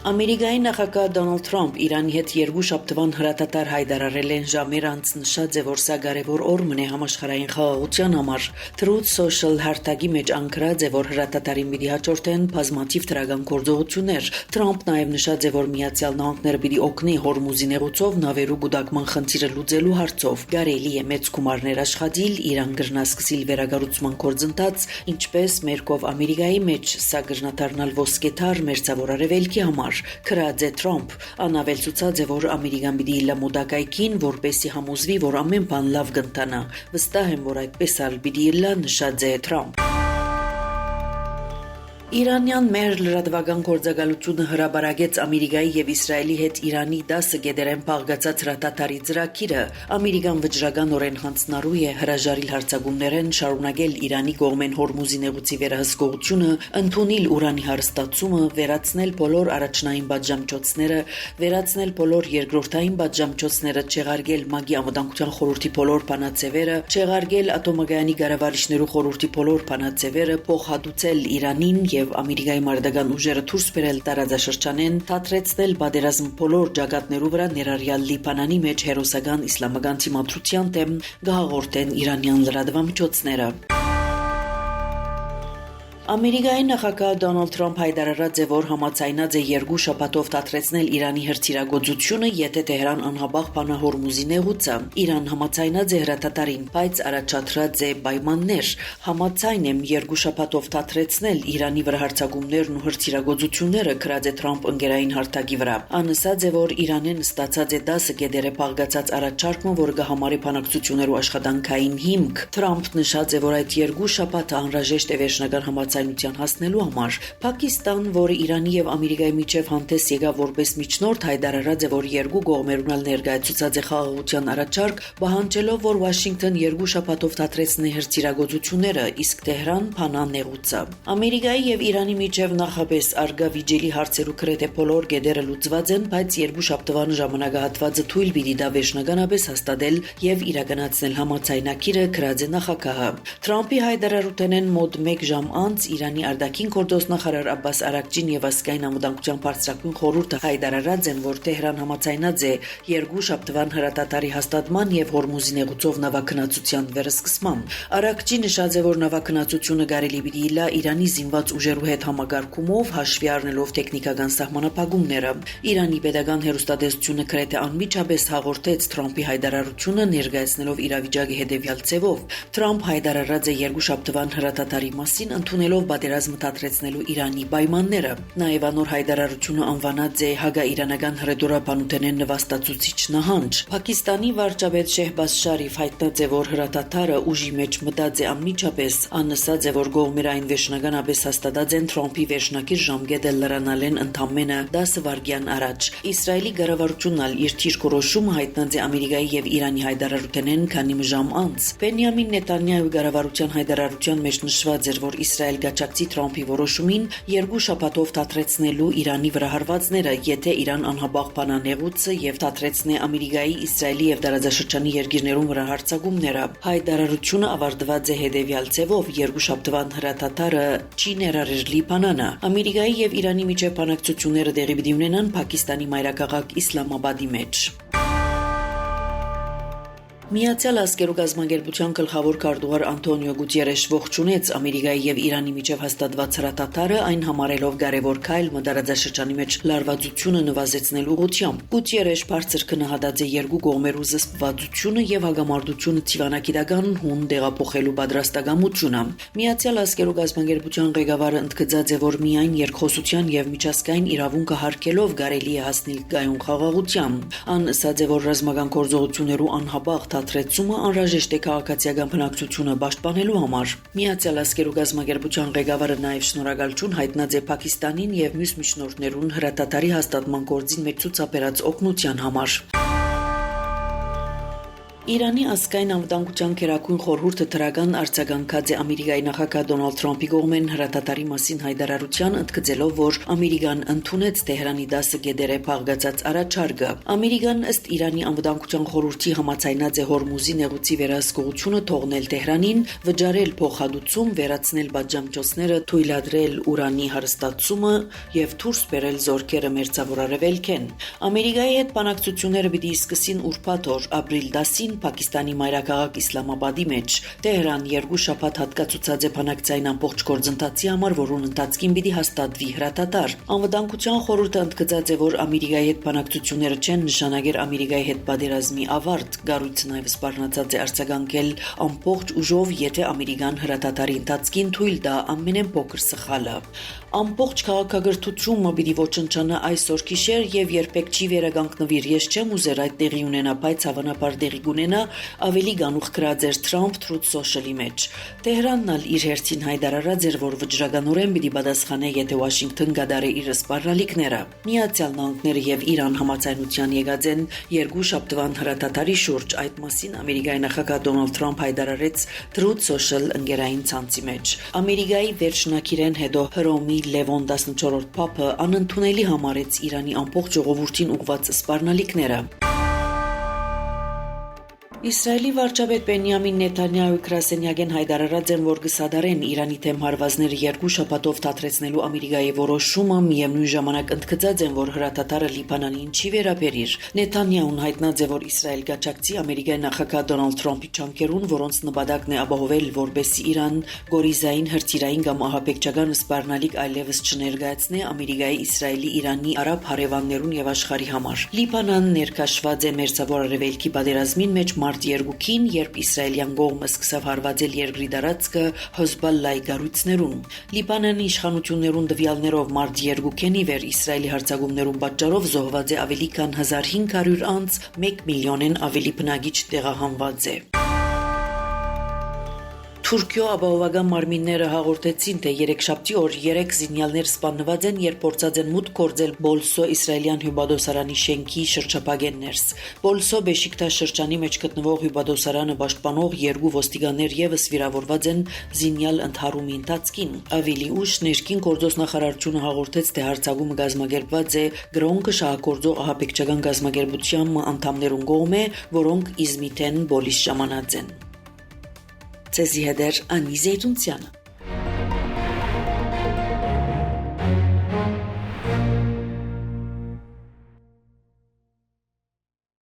Ամերիկայի նախագահ Դոնալդ Թրամփ Իրանի հետ երկու շաբթվան հրատատար հայտարարել են ժամեր անց նշած է, որ սա կարևոր օր մնե համաշխարհային խաղաղության համար։ Truth Social հարթակի մեջ անկրած է, որ հրատատարին պիտի հաջորդեն բազմաթիվ դրական գործողություններ։ Թրամփ նաև նշած է, որ Միացյալ Նահանգները պիտի օգնի Հորմուզի նեղուցով նավերու գուտակման խնդիրը լուծելու հարցով։ Կարելի է մեծ գումարներ աշխատել, Իրան կրնասկսիլ վերագառուցման գործընթաց, ինչպես մերկով Ամերիկայի մեջ սա կրնադառնալ ոսկեթար մերձավոր արևելքի համար։ Քրած է Թրամփ, անավել ցուցած է, որ Ամերիկան պիտի իլա մոտակայքին, որպեսի համոզվի, որ ամեն բան լավ կընթանա։ Վստահ եմ, որ այդպես ալ պիտի իլա, նշած է Թրամփ։ Իրանյան մեր լրատվական գործակալությունը հրաբարագեց Ամերիկայի եւ Իսրայելի հետ Իրանի 10 գետերեն փաղկացած հրատատարի ծրագիրը։ Ամերիկան վճռականորեն հանձնարարու է հրաժարիլ հարձակումներեն շարունակել Իրանի կողմեն Հորմուզի նեղուցի վերահսկողությունը, ընդունել ուրանի հարստացումը, վերացնել բոլոր առաջնային պատժամիջոցները, վերացնել բոլոր երկրորդային պատժամիջոցները, չեղարկել ՄԱԳ-ի անվտանգության խորհրդի բոլոր բանաձևերը, չեղարկել ատոմագայանի կառավարիչներու խորհրդի բոլոր բանաձևերը, փոխհատուցել Իրանին եւ Ամերիկայի մարտական ուժերը դուրս բերել տարածաշրջանեն, թատրեցնել պատերազմ բոլոր ջագատներու վրա, ներառյալ Լիբանանի մեջ հերոսական իսլամական դիմադրության դեմ գահաղորդեն իրանյան լրատվամիջոցները։ Ամերիկայի նախագահ Դոնալդ Թրամփ հայտարարած է, որ համաձայնած է երկու շաբաթով դադրեցնել Իրանի հրթիռագործությունը, եթե Թեհրան անհաբաղ բանա Հորմուզի նեղուցը։ Իրան համաձայնած է հրատատարին, բայց առաջադրած է պայմաններ։ Համաձայն եմ երկու շաբաթով դադրեցնել Իրանի վրա հարձակումներն ու հրթիռագործությունները, գրած է Թրամփ ընկերային հարթակի վրա։ Անըսած է, որ Իրանեն ստացած է 10 գետերը փաղկացած առաջարկը, որ կհամարի բանակցություններու աշխատանքային հիմք։ Թրամփ նշած է, որ այդ երկու շաբաթը անհրաժեշտ է վերջնական համաձայնության հասնելու համար։ Պակիստան, որը Իրանի եւ Ամերիկայի միջև հանդես եկավ որպես միջնորդ, հայտարարած է, որ երկու կողմերուն ներկայացուցած է խաղաղության առաջարկ, պահանջելով, որ Վաշինգտոն երկու շաբաթով դադրեցնի հրթիռագործությունները, իսկ Թեհրան փանա նեղուցը։ Ամերիկայի եւ Իրանի միջև նախապես արգա վիճելի հարցերու գրեթե բոլոր գետերը լուծված են, բայց երկու շաբթվան ժամանակահատվածը թույլ պիտի դա վերջնականապես հաստատել եւ իրականացնել համաձայնագիրը, գրած է նախագահը։ Թրամփի հայտարարութենեն մոտ 1 ժամ անց Իրանի արտաքին գործոստ նախարար Աբբաս Արաքչին եւ ազգային անվտանգության բարձրագույն խորհուրդը հայտարարած են, որ Թեհրան համաձայնած է երկու շաբթվան հրատատարի հաստատման եւ Հորմուզի նեղուցով նավագնացության վերսկսման։ Արաքչի նշած է, որ նավագնացությունը կարելի պիտի իլա Իրանի զինված ուժերու հետ համագարկումով, հաշվի առնելով տեխնիկական սահմանափակումները։ Իրանի պետական հերոստատեսությունը գրեթե անմիջապես հաղորդեց Թրամփի հայտարարությունը, ներկայացնելով իրավիճակի հետեւյալ ձևով։ Թրամփ հայտարարած է երկու շաբթվան հրատատարի մասին, ընդունելով պատերազմը դադրեցնելու Իրանի պայմանները։ Նաև անոր հայտարարությունը անվանած է հակաիրանական հռետորաբանութենեն նվաստացուցիչ նահանջ։ Պակիստանի վարչապետ Շեհբազ Շարիֆ հայտնած է, որ հրատատարը ուժի մեջ մտած է անմիջապես, աննսած է, որ կողմերային վերջնականապես հաստատած են Թրամփի վերջնակիր ժամկետը լրանալեն ընդամենը 10 վայրկյան առաջ։ Իսրայելի կառավարությունն ալ իր թիրքորոշումը հայտնած է Ամերիկայի եւ Իրանի հայտարարութենեն քանի ժամ անց։ Բենյամին Նետանյահու կառավարության հայտարարության մեջ նշված էր, որ Իսրայել գաչակցի Թրամփի որոշումին երկու շաբաթով դադրեցնելու Իրանի վրա հարվածները, եթե Իրան անհաբաղ բանա նեղուցը եւ դադրեցնե Ամերիկայի, Իսրայելի եւ տարածաշրջանի երկիրներուն վրա հարձակումները։ Հայտարարությունը ավարտված է հետեւյալ ձևով. երկու շաբթվան հրատատարը չի ներառել Լիբանանը։ Ամերիկայի եւ Իրանի միջև բանակցությունները տեղի պիտի ունենան Պակիստանի մայրաքաղաք Իսլամաբադի մեջ։ Միացյալ Ազգերու կազմակերպության գլխավոր քարտուղար Անտոնիո Գուտիերեշ ողջունեց Ամերիկայի եւ Իրանի միջև հաստատված հրատատարը, այն համարելով կարևոր քայլ մտարածաշրջանի մեջ լարվածությունը նվազեցնելու ուղղությամբ։ Գուտիերեշ բարձր քննադատած է երկու կողմերու զսպվածությունը եւ հագամարտությունը ցիվանագիտական հուն դեղափոխելու պատրաստակամությունը։ Միացյալ Ազգերու կազմակերպության ղեկավարը ընդգծած է, որ միայն երկխոսության եւ միջազգային իրավունքը հարգելով կարելի է հասնել գայուն խաղաղության։ Ան ասաց է, որ ռազմական գործողություններու անհաբաղ դադրեցումը անհրաժեշտ է քաղաքացիական բնակչությունը պաշտպանելու համար։ Միացյալ Ազգերու կազմակերպության ղեկավարը նաև շնորհակալություն հայտնած է Պակիստանին եւ մյուս միջնորդներուն հրատատարի հաստատման գործին մեջ ցուցաբերած օգնության համար։ Իրանի ազգային անվտանգության գերագույն խորհուրդը դրական արձագանքած է Ամերիկայի նախագահ Դոնալդ Թրամփի կողմեն հրատատարի մասին հայտարարության, ընդգծելով, որ Ամերիկան ընդունեց Թեհրանի 10 գետերը փաղկացած առաջարկը։ Ամերիկան ըստ Իրանի անվտանգության խորհրդի համաձայնած է Հորմուզի նեղուցի վերահսկողությունը թողնել Թեհրանին, վճարել փոխհատուցում, վերացնել պատժամիջոցները, թույլատրել ուրանի հարստացումը եւ դուրս բերել զորքերը մերձավոր արևելքեն։ Ամերիկայի հետ բանակցությունները պիտի սկսին ուրբաթ օր ապրիլ 10-ին Պակիստանի մայրաքաղաք Իսլամաբադի մեջ։ Տեհրան երկու շաբաթ հատկացուցած է բանակցային ամբողջ գործընթացի համար, որոնց ընթացքին պիտի հաստատվի հրատատար։ Անվտանգության խորհուրդը ընդգծած է, որ Ամերիկայի հետ բանակցությունները չեն նշանակել Ամերիկայի հետ պատերազմի ավարտ։ Գառույցը նաև սպառնացած է արձագանքել ամբողջ ուժով, եթե Ամերիկան հրատատարի ընթացքին թույլ տա ամենեն փոքր սխալը։ Ամբողջ քաղաքագրթությունը պիտի ոչնչանա այսօր գիշեր եւ երբեք չի վերականգնվիր։ Ես չեմ ուզեր այդ տեղի ունենա, բայց հավանաբար տեղի կունենա, ավելի գանուխ գրած էր Trump Truth Social-ի մեջ։ Տեհրանն ալ իր հերթին հայտարարած էր, որ վճռականորեն պիտի պատասխանե, եթե Վաշինգտոն գադարի իր սպառնալիքները։ Միացյալ Նահանգները եւ Իրան համաձայնության եկած են երկու շաբթվան հրատատարի շուրջ։ Այդ մասին Ամերիկայի նախագահ Դոնալդ Թրամփ հայտարարեց Truth Social ընկերային ցանցի մեջ։ Ամերիկայի վերջնակիրեն հետո Հռոմի Լևոն 14-րդ փափը անընդունելի համարեց Իրանի ամբողջ ժողովրդին ուղղված սպառնալիքները։ Իսրայելի վարչապետ Բենյամին Նեթանյահուի գրասենյակեն հայտարարած են, որ կսադարեն Իրանի թեմ հարվածները երկու շաբաթով դադրեցնելու Ամերիկայի որոշումը, միևնույն ժամանակ ընդգծած են, որ հրատատարը Լիբանանին չի վերաբերիր։ Նեթանյահուն հայտնած է, որ Իսրայել կաջակցի Ամերիկայի նախագահ Դոնալդ Թրամփի ջանքերուն, որոնց նպատակն է ապահովել, որպեսզի Իրան գորիզային, հրթիռային կամ ահաբեկչական սպառնալիք այլևս չներկայացնի Ամերիկայի, Իսրայելի, Իրանի, արաբ հարևաններուն եւ աշխարհի համար։ Լիբանանն ներկայացված է մերձավոր արևելքի պատերազմին մեջ մարտ 2-ին, երբ իսրայելյան կողմը սկսավ հարվածել երկրի տարածքը Հեզբոլլայի կառույցներուն։ Լիբանանի իշխանություններուն տվյալներով մարտ 2-ին ի վեր Իսրայելի հարձակումներուն պատճառով զոհված է ավելի քան 1500 անձ, 1 միլիոնեն ավելի բնակիչ տեղահանված է։ Թուրքիո ապահովական մարմինները հաղորդեցին, թե երեքշաբթի օր 3 զինյալներ սպանված են, երբ փորձած են մուտք գործել Բոլսո իսրայելյան հյուպատոսարանի շենքի շրջապագեն ներս։ Բոլսո Բեշիկտաշ շրջանի մեջ գտնվող հյուպատոսարանը պաշտպանող 2 ոստիկաններ եւս վիրավորված են զինյալ ընդհարումի ընթացքին։ Ավելի ուշ ներքին գործոս նախարարությունը հաղորդեց, թե հարձակումը կազմակերպված է Գրոնկը շահագործող ահաբեկչական կազմակերպության անդամներուն կողմէ, որոնք Իզմիթեն բոլիս ժամանած են։ Ցեզի հետեր Անի Զեյթունցյանը